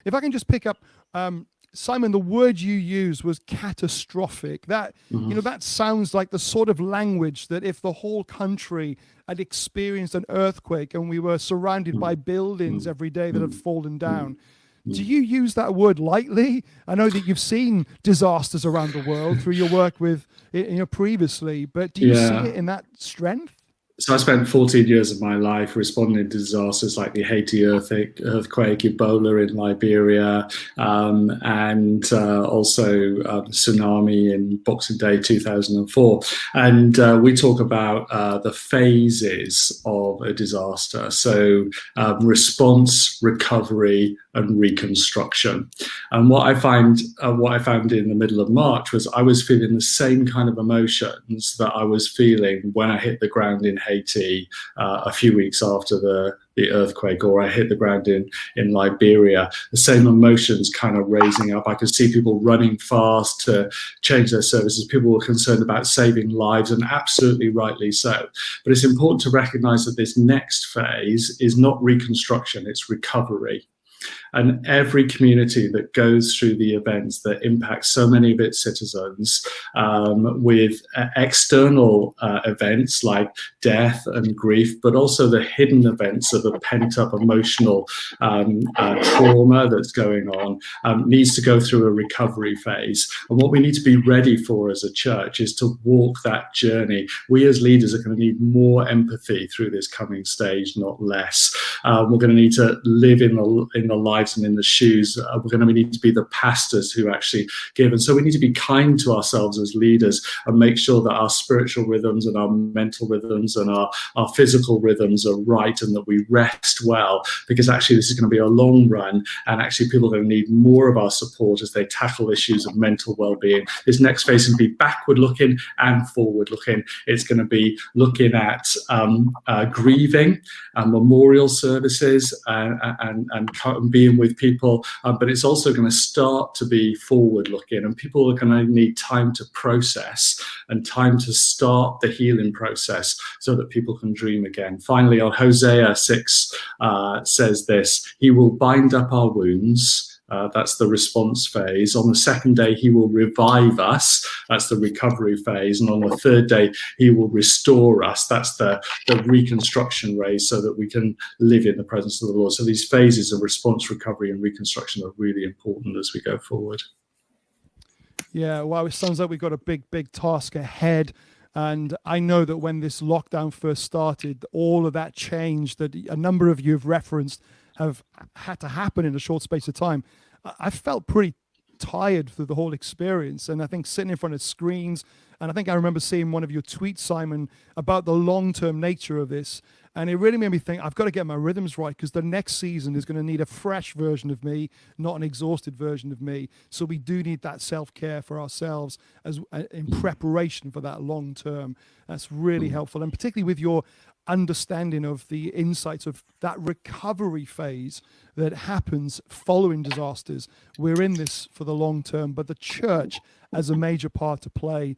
If I can just pick up, Simon, the word you used was catastrophic. That, that sounds like the sort of language that if the whole country had experienced an earthquake and we were surrounded by buildings every day that had fallen down. Do you use that word lightly? I know that you've seen disasters around the world through your work with, previously, but do you see it in that strength? So I spent 14 years of my life responding to disasters like the Haiti earthquake, Ebola in Liberia, and also tsunami in Boxing Day 2004. And we talk about the phases of a disaster. So response, recovery, and reconstruction. And what I found in the middle of March was I was feeling the same kind of emotions that I was feeling when I hit the ground in Haiti a few weeks after the earthquake, or I hit the ground in Liberia. The same emotions kind of raising up. I could see people running fast to change their services. People were concerned about saving lives, and absolutely rightly so. But it's important to recognize that this next phase is not reconstruction, it's recovery. And every community that goes through the events that impact so many of its citizens, with external events like death and grief, but also the hidden events of the pent-up emotional trauma that's going on, needs to go through a recovery phase. And what we need to be ready for as a church is to walk that journey. We as leaders are going to need more empathy through this coming stage, not less. We're going to need to live in the lives and in the shoes. We're going to need to be the pastors who actually give. And so we need to be kind to ourselves as leaders and make sure that our spiritual rhythms and our mental rhythms and our physical rhythms are right, and that we rest well, because actually this is going to be a long run, and actually people are going to need more of our support as they tackle issues of mental well-being. This next phase is going to be backward looking and forward looking. It's going to be looking at grieving and memorial services and being with people, but it's also going to start to be forward looking, and people are going to need time to process and time to start the healing process so that people can dream again. Finally, on Hosea 6 says this: he will bind up our wounds. That's the response phase. On the second day, he will revive us. That's the recovery phase. And on the third day, he will restore us. That's the reconstruction phase, so that we can live in the presence of the Lord. So these phases of response, recovery, and reconstruction are really important as we go forward. Yeah, well, it sounds like we've got a big task ahead. And I know that when this lockdown first started, all of that change that a number of you have referenced have had to happen in a short space of time. I felt pretty tired through the whole experience. And I think sitting in front of screens, and I think I remember seeing one of your tweets, Simon, about the long-term nature of this. And it really made me think, I've got to get my rhythms right, because the next season is going to need a fresh version of me, not an exhausted version of me. So we do need that self-care for ourselves as in preparation for that long term. That's really helpful. And particularly with your understanding of the insights of that recovery phase that happens following disasters. We're in this for the long term, but the church has a major part to play